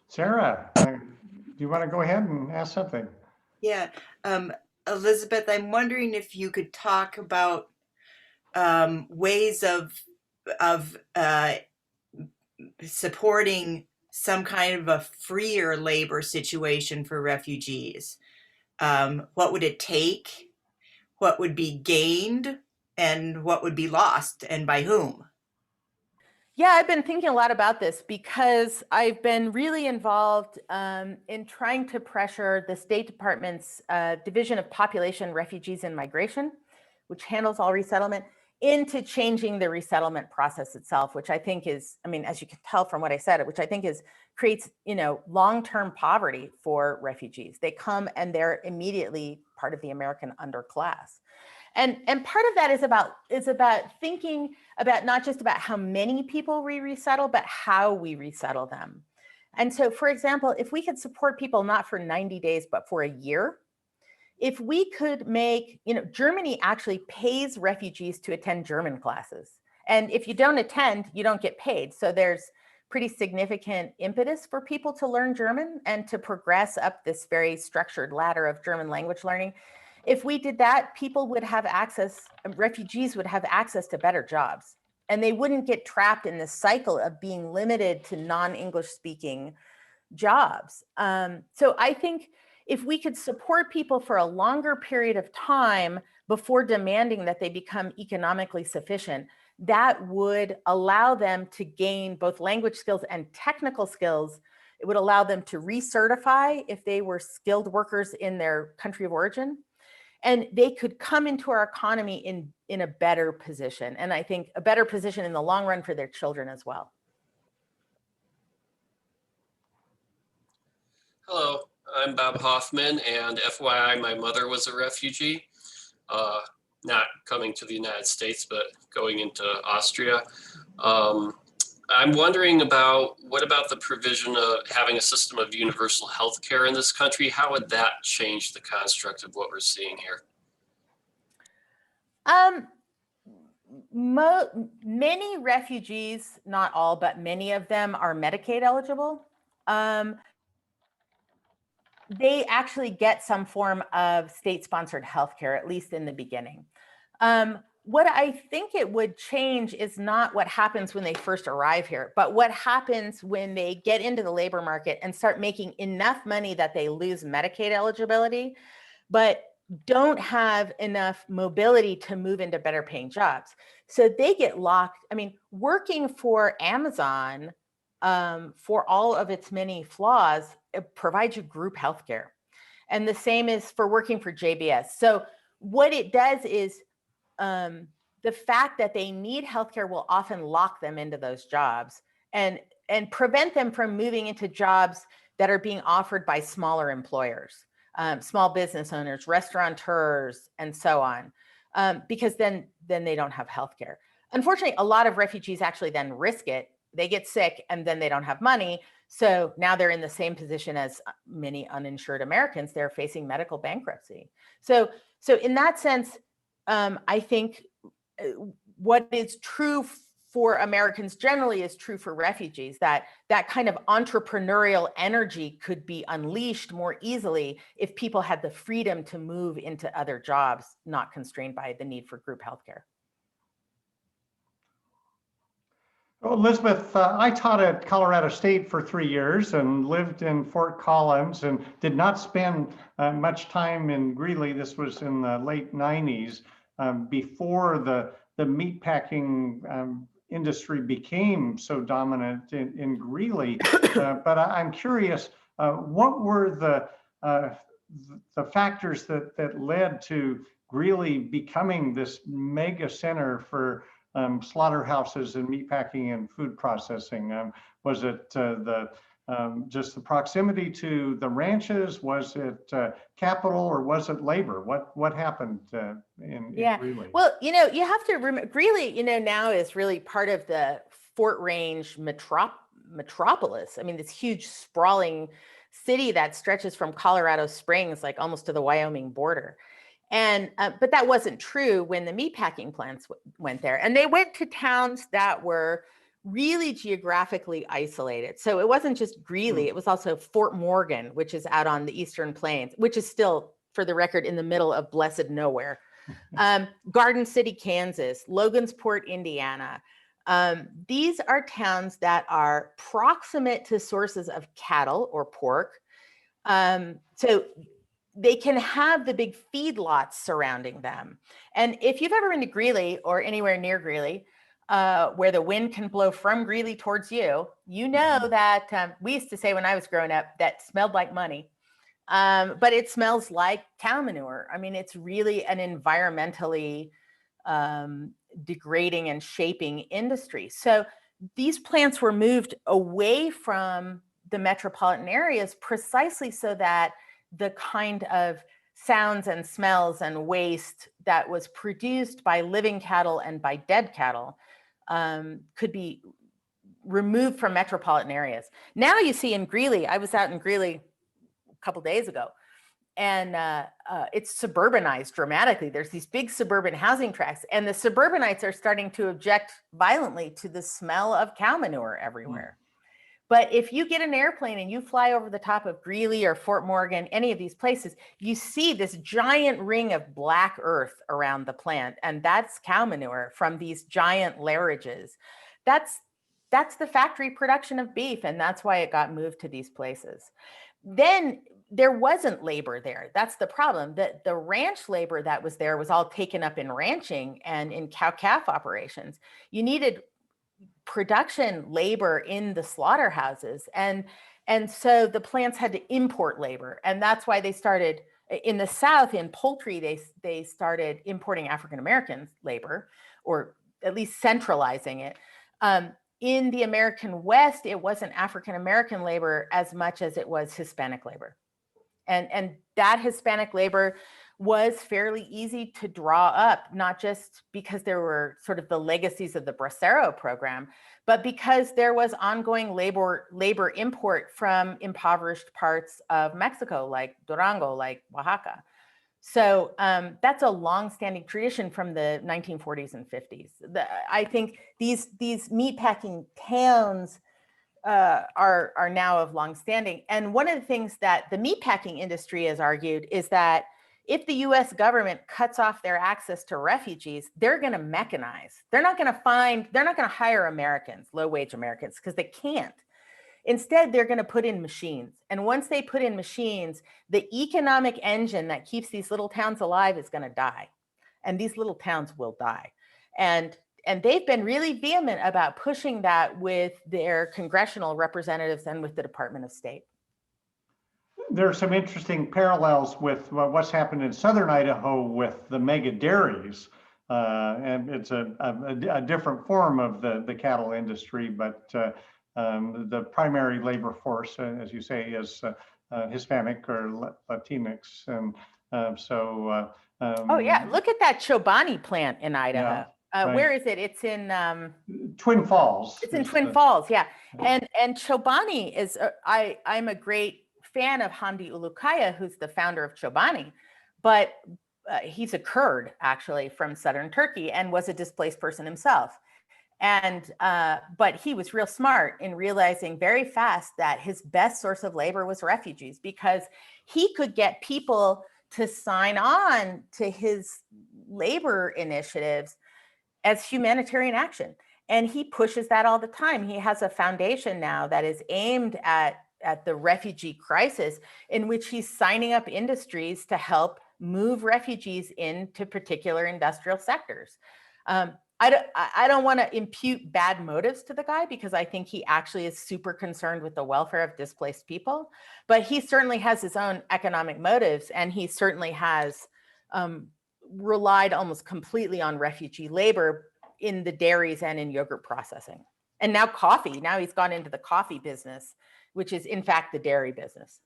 Sarah, do you want to go ahead and ask something? Yeah, Elizabeth, I'm wondering if you could talk about ways of supporting some kind of a freer labor situation for refugees. What would it take? What would be gained? And what would be lost, and by whom? Yeah, I've been thinking a lot about this because I've been really involved in trying to pressure the State Department's Division of Population, Refugees, and Migration, which handles all resettlement, into changing the resettlement process itself, which I think is, I mean, as you can tell from what I said, which I think is creates, long-term poverty for refugees. They come and they're immediately part of the American underclass. And part of that is about thinking about not just about how many people we resettle, but how we resettle them. And so, for example, if we could support people not for 90 days, but for a year, if we could make, Germany actually pays refugees to attend German classes. And if you don't attend, you don't get paid. So there's pretty significant impetus for people to learn German and to progress up this very structured ladder of German language learning. If we did that, people would have access, refugees would have access to better jobs, and they wouldn't get trapped in this cycle of being limited to non-English speaking jobs. So I think if we could support people for a longer period of time before demanding that they become economically sufficient, that would allow them to gain both language skills and technical skills. It would allow them to recertify if they were skilled workers in their country of origin. And they could come into our economy in a better position. And I think a better position in the long run for their children as well. Hello, I'm Bob Hoffman, and FYI, my mother was a refugee, not coming to the United States, but going into Austria. I'm wondering what about the provision of having a system of universal health care in this country? How would that change the construct of what we're seeing here? Many refugees, not all, but many of them are Medicaid eligible. They actually get some form of state-sponsored healthcare, at least in the beginning. What I think it would change is not what happens when they first arrive here, but what happens when they get into the labor market and start making enough money that they lose Medicaid eligibility, but don't have enough mobility to move into better paying jobs. So they get locked. I mean, working for Amazon, for all of its many flaws, it provides you group healthcare. And the same is for working for JBS. So what it does is the fact that they need healthcare will often lock them into those jobs and prevent them from moving into jobs that are being offered by smaller employers, small business owners, restaurateurs, and so on, because then they don't have healthcare. Unfortunately, a lot of refugees actually then risk it. They get sick and then they don't have money. So now they're in the same position as many uninsured Americans. They're facing medical bankruptcy. So in that sense, I think what is true for Americans generally is true for refugees, that kind of entrepreneurial energy could be unleashed more easily if people had the freedom to move into other jobs, not constrained by the need for group healthcare. Well, Elizabeth, I taught at Colorado State for 3 years and lived in Fort Collins and did not spend much time in Greeley. This was in the late 90s, before the meatpacking industry became so dominant in Greeley. But I'm curious, what were the factors that led to Greeley becoming this mega center for slaughterhouses and meatpacking and food processing? Was it the just the proximity to the ranches? Was it capital or was it labor? What happened in Greeley? Well, you know, you have to remember, Greeley, you know, now is really part of the Fort Range metropolis. I mean, this huge sprawling city that stretches from Colorado Springs, like almost to the Wyoming border. And but that wasn't true when the meatpacking plants went there. And they went to towns that were really geographically isolated. So it wasn't just Greeley, it was also Fort Morgan, which is out on the Eastern Plains, which is still, for the record, in the middle of blessed nowhere. Garden City, Kansas, Logansport, Indiana. These are towns that are proximate to sources of cattle or pork. So they can have the big feedlots surrounding them. And if you've ever been to Greeley or anywhere near Greeley, where the wind can blow from Greeley towards you, you know that we used to say when I was growing up that smelled like money. But it smells like cow manure. I mean, it's really an environmentally degrading and shaping industry. So these plants were moved away from the metropolitan areas precisely so that the kind of sounds and smells and waste that was produced by living cattle and by dead cattle could be removed from metropolitan areas. Now you see in Greeley, I was out in Greeley a couple days ago, and it's suburbanized dramatically. There's these big suburban housing tracts, and the suburbanites are starting to object violently to the smell of cow manure everywhere. But if you get an airplane and you fly over the top of Greeley or Fort Morgan, any of these places, you see this giant ring of black earth around the plant. And that's cow manure from these giant lairages. That's the factory production of beef. And that's why it got moved to these places. Then there wasn't labor there. That's the problem. That the ranch labor that was there was all taken up in ranching and in cow-calf operations. You needed production labor in the slaughterhouses. And so the plants had to import labor. And that's why they started in the South, in poultry, they started importing African-American labor, or at least centralizing it. In the American West, it wasn't African-American labor as much as it was Hispanic labor. And that Hispanic labor was fairly easy to draw up, not just because there were sort of the legacies of the Bracero program, but because there was ongoing labor import from impoverished parts of Mexico, like Durango, like Oaxaca. So that's a long-standing tradition from the 1940s and 50s. I think these meatpacking towns are now of long-standing. And one of the things that the meatpacking industry has argued is that if the US government cuts off their access to refugees, they're going to mechanize. They're not going to hire Americans, low-wage Americans, because they can't. Instead, they're going to put in machines. And once they put in machines, the economic engine that keeps these little towns alive is going to die. And these little towns will die. And they've been really vehement about pushing that with their congressional representatives and with the Department of State. There are some interesting parallels with what's happened in southern Idaho with the mega dairies. And it's a different form of the cattle industry, but the primary labor force, as you say, is Hispanic or Latinx. And oh yeah, look at that Chobani plant in Idaho. Yeah, right. Where is it? It's in Twin Falls. It's in Twin Falls, yeah. And Chobani is I'm a great fan of Hamdi Ulukaya, who's the founder of Chobani, but he's a Kurd actually from southern Turkey and was a displaced person himself. And but he was real smart in realizing very fast that his best source of labor was refugees, because he could get people to sign on to his labor initiatives as humanitarian action. And he pushes that all the time. He has a foundation now that is aimed at the refugee crisis, in which he's signing up industries to help move refugees into particular industrial sectors. I don't want to impute bad motives to the guy, because I think he actually is super concerned with the welfare of displaced people, but he certainly has his own economic motives, and he certainly has relied almost completely on refugee labor in the dairies and in yogurt processing. And now coffee, now he's gone into the coffee business which is in fact the dairy business.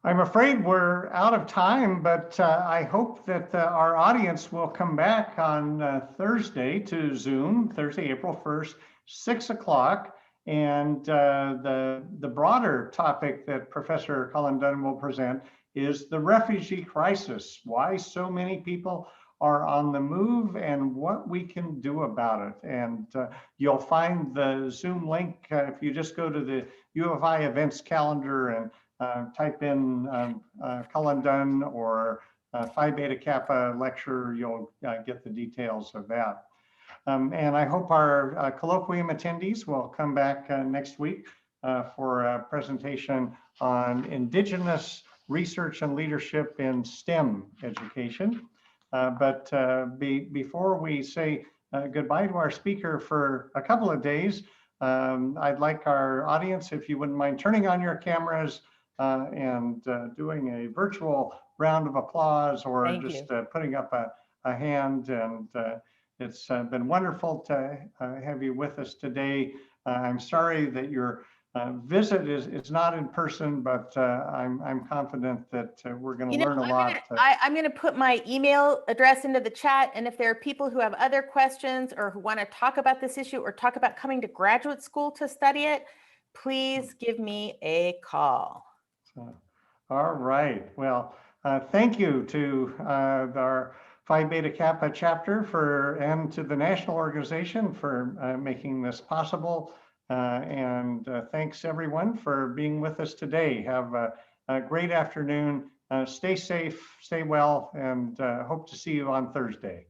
I'm afraid we're out of time, but I hope that our audience will come back on Thursday to Zoom, Thursday, April 1st, 6 o'clock. And the broader topic that Professor Cullen Dunn will present is the refugee crisis, why so many people are on the move and what we can do about it. And you'll find the Zoom link if you just go to the U of I events calendar and type in Cullen Dunn or Phi Beta Kappa lecture, you'll get the details of that. And I hope our colloquium attendees will come back next week for a presentation on Indigenous research and leadership in STEM education. But before we say goodbye to our speaker for a couple of days, I'd like our audience, if you wouldn't mind turning on your cameras and doing a virtual round of applause, or just putting up a hand. And it's been wonderful to have you with us today. I'm sorry that your visit is not in person, but I'm confident that we're going to learn a lot. I'm going to put my email address into the chat, and if there are people who have other questions or who want to talk about this issue or talk about coming to graduate school to study it, please give me a call. All right. Well, thank you to our Phi Beta Kappa chapter and to the national organization for making this possible. And thanks everyone for being with us today. Have a great afternoon. Stay safe, stay well, and hope to see you on Thursday.